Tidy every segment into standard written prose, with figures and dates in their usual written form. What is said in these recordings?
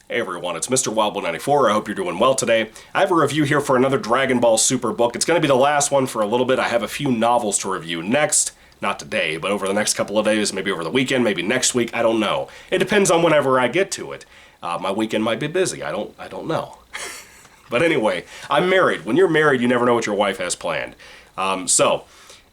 Hey everyone, it's Mr. Wildboy94. I hope you're doing well today. I have a review here for another Dragon Ball Super book. It's going to be the last one for a little bit. I have a few novels to review next. Not today, but over the next couple of days, maybe over the weekend, maybe next week, I don't know. It depends on whenever I get to it. My weekend might be busy, I don't know. But anyway, I'm married. When you're married, you never know what your wife has planned.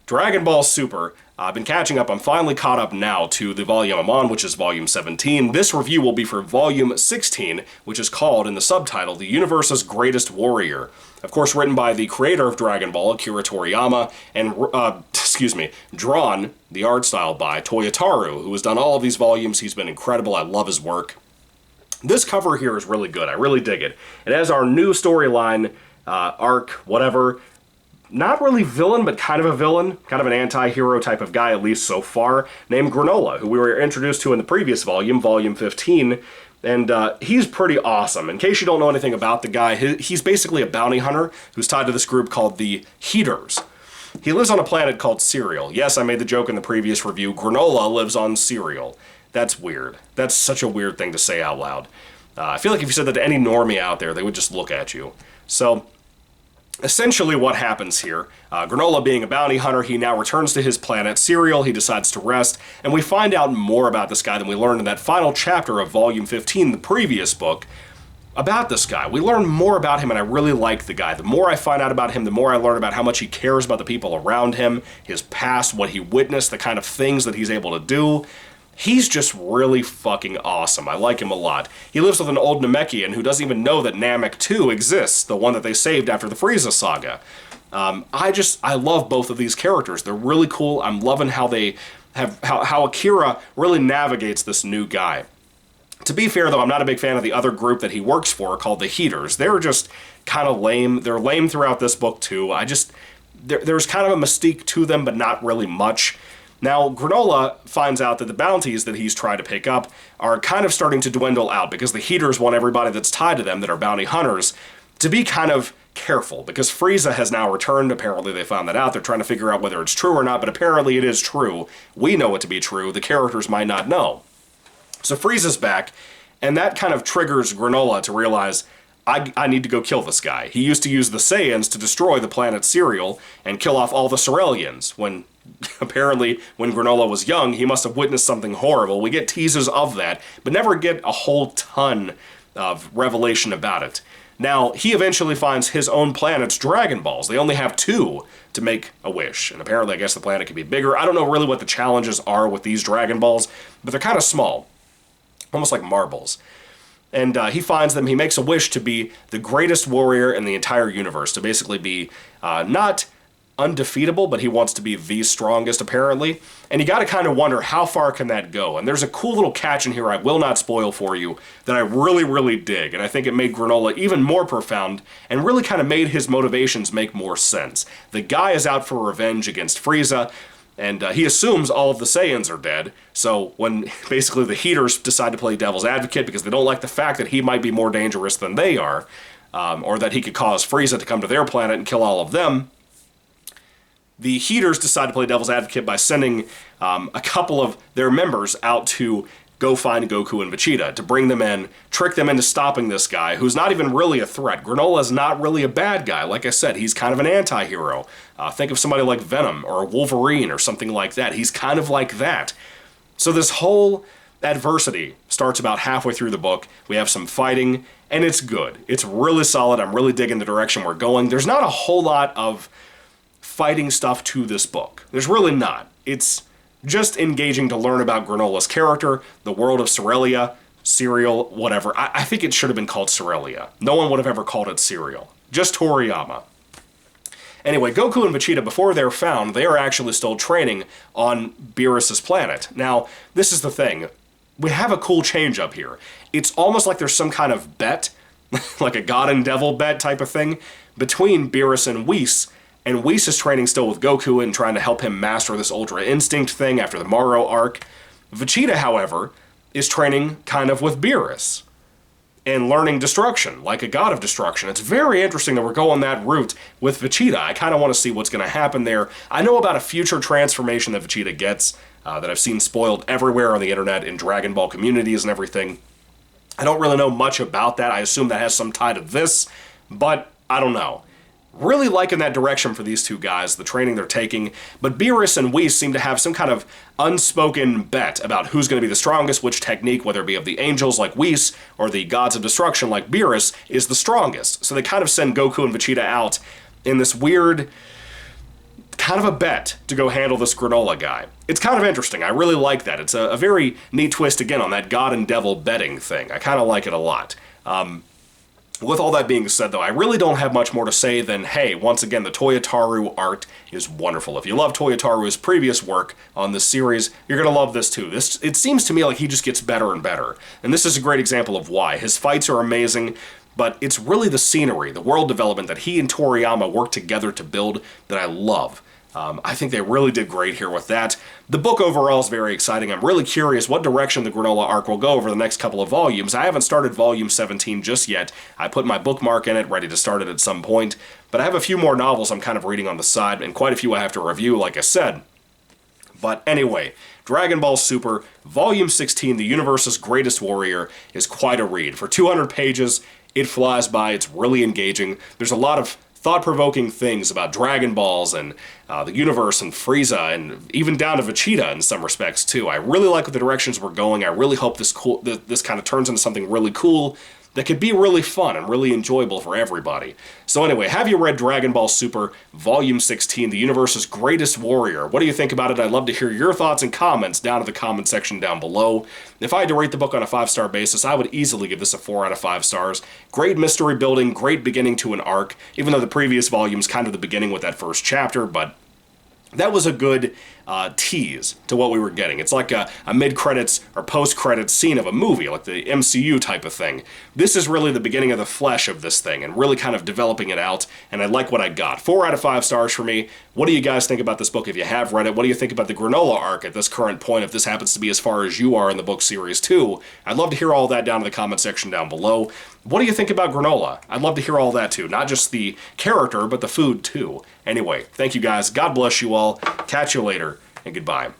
Dragon Ball Super, I've been catching up. I'm finally caught up now to the volume I'm on, which is volume 17. This review will be for volume 16, which is called, in the subtitle, The Universe's Greatest Warrior. Of course, written by the creator of Dragon Ball, Akira Toriyama, and, drawn, the art style, by Toyotarou, who has done all of these volumes. He's been incredible. I love his work. This cover here is really good. I really dig it. It has our new storyline, arc, whatever. Not really villain, but kind of a villain, kind of an anti-hero type of guy, at least so far, named Granolah, who we were introduced to in the previous volume, volume 15, and he's pretty awesome. In case you don't know anything about the guy, he's basically a bounty hunter who's tied to this group called the Heaters. He lives on a planet called Cereal. Yes, I made the joke in the previous review, Granolah lives on Cereal. That's weird. That's such a weird thing to say out loud. I feel like if you said that to any normie out there, they would just look at you. So, essentially what happens here, Granolah being a bounty hunter, he now returns to his planet, Cereal. He decides to rest, and we find out more about this guy than we learned in that final chapter of Volume 15, the previous book, about this guy. We learn more about him, and I really like the guy. The more I find out about him, the more I learn about how much he cares about the people around him, his past, what he witnessed, the kind of things that he's able to do. He's just really fucking awesome. I like him a lot. He lives with an old Namekian who doesn't even know that Namek 2 exists, the one that they saved after the Frieza saga. I love both of these characters. They're really cool. I'm loving how how Akira really navigates this new guy. To be fair, though, I'm not a big fan of the other group that he works for, called the Heaters. They're just kind of lame. They're lame throughout this book, too. There's kind of a mystique to them, but not really much. Now, Granolah finds out that the bounties that he's tried to pick up are kind of starting to dwindle out because the Heaters want everybody that's tied to them, that are bounty hunters, to be kind of careful because Frieza has now returned. Apparently they found that out. They're trying to figure out whether it's true or not, but apparently it is true. We know it to be true. The characters might not know. So Frieza's back, and that kind of triggers Granolah to realize, I need to go kill this guy. He used to use the Saiyans to destroy the planet Cereal and kill off all the Cerealians. When Granolah was young, he must have witnessed something horrible. We get teases of that, but never get a whole ton of revelation about it. Now, he eventually finds his own planet's Dragon Balls. They only have 2 to make a wish, and apparently I guess the planet could be bigger. I don't know really what the challenges are with these Dragon Balls, but they're kind of small, almost like marbles. And he finds them, he makes a wish to be the greatest warrior in the entire universe, to basically be not undefeatable, but he wants to be the strongest, apparently. And you gotta kind of wonder, how far can that go? And there's a cool little catch in here I will not spoil for you that I really, really dig, and I think it made Granolah even more profound, and really kind of made his motivations make more sense. The guy is out for revenge against Frieza, and he assumes all of the Saiyans are dead, so when basically the Heaters decide to play devil's advocate because they don't like the fact that he might be more dangerous than they are, or that he could cause Frieza to come to their planet and kill all of them, the Heaters decide to play devil's advocate by sending a couple of their members out to go find Goku and Vegeta, to bring them in, trick them into stopping this guy, who's not even really a threat. Granolah's not really a bad guy. Like I said, he's kind of an anti-hero. Think of somebody like Venom, or Wolverine, or something like that. He's kind of like that. So this whole adversity starts about halfway through the book. We have some fighting, and it's good. It's really solid. I'm really digging the direction we're going. There's not a whole lot of fighting stuff to this book. There's really not. It's just engaging to learn about Granolah's character, the world of Cerealia, Cereal, whatever. I think it should have been called Cerealia. No one would have ever called it Cereal. Just Toriyama. Anyway, Goku and Vegeta, before they're found, they are actually still training on Beerus's planet. Now, this is the thing. We have a cool change up here. It's almost like there's some kind of bet, like a god and devil bet type of thing, between Beerus and Whis. And Whis is training still with Goku and trying to help him master this Ultra Instinct thing after the Maro arc. Vegeta, however, is training kind of with Beerus and learning destruction, like a god of destruction. It's very interesting that we're going that route with Vegeta. I kind of want to see what's going to happen there. I know about a future transformation that Vegeta gets that I've seen spoiled everywhere on the internet in Dragon Ball communities and everything. I don't really know much about that. I assume that has some tie to this, but I don't know. Really liking that direction for these two guys, the training they're taking, but Beerus and Whis seem to have some kind of unspoken bet about who's going to be the strongest, which technique, whether it be of the angels like Whis or the gods of destruction like Beerus, is the strongest. So they kind of send Goku and Vegeta out in this weird kind of a bet to go handle this Granola guy. It's kind of interesting. I really like that. It's a very neat twist, again, on that God and Devil betting thing. I kind of like it a lot. With all that being said, though, I really don't have much more to say than, hey, once again, the Toyotaru art is wonderful. If you love Toyotaru's previous work on this series, you're going to love this too. It seems to me like he just gets better and better. And this is a great example of why. His fights are amazing, but it's really the scenery, the world development that he and Toriyama work together to build that I love. I think they really did great here with that. The book overall is very exciting. I'm really curious what direction the Granola arc will go over the next couple of volumes. I haven't started volume 17 just yet. I put my bookmark in it, ready to start it at some point. But I have a few more novels I'm kind of reading on the side, and quite a few I have to review, like I said. But anyway, Dragon Ball Super, Volume 16, The Universe's Greatest Warrior, is quite a read. For 200 pages, it flies by. It's really engaging. There's a lot of thought-provoking things about Dragon Balls and the universe and Frieza, and even down to Vegeta in some respects too. I really like the directions we're going. I really hope this kind of turns into something really cool that could be really fun and really enjoyable for everybody. So anyway, have you read Dragon Ball Super Volume 16, The Universe's Greatest Warrior? What do you think about it? I'd love to hear your thoughts and comments down in the comment section down below. If I had to rate the book on a 5-star basis, I would easily give this a 4 out of 5 stars. Great mystery building, great beginning to an arc, even though the previous volume's kind of the beginning with that first chapter, but that was a good tease to what we were getting. It's like a mid-credits or post-credits scene of a movie, like the MCU type of thing. This is really the beginning of the flesh of this thing, and really kind of developing it out, and I like what I got. 4 out of 5 stars for me. What do you guys think about this book if you have read it? What do you think about the Granola arc at this current point, if this happens to be as far as you are in the book series too? I'd love to hear all that down in the comment section down below. What do you think about Granola? I'd love to hear all that too. Not just the character, but the food too. Anyway, thank you guys. God bless you all. Catch you later, and goodbye.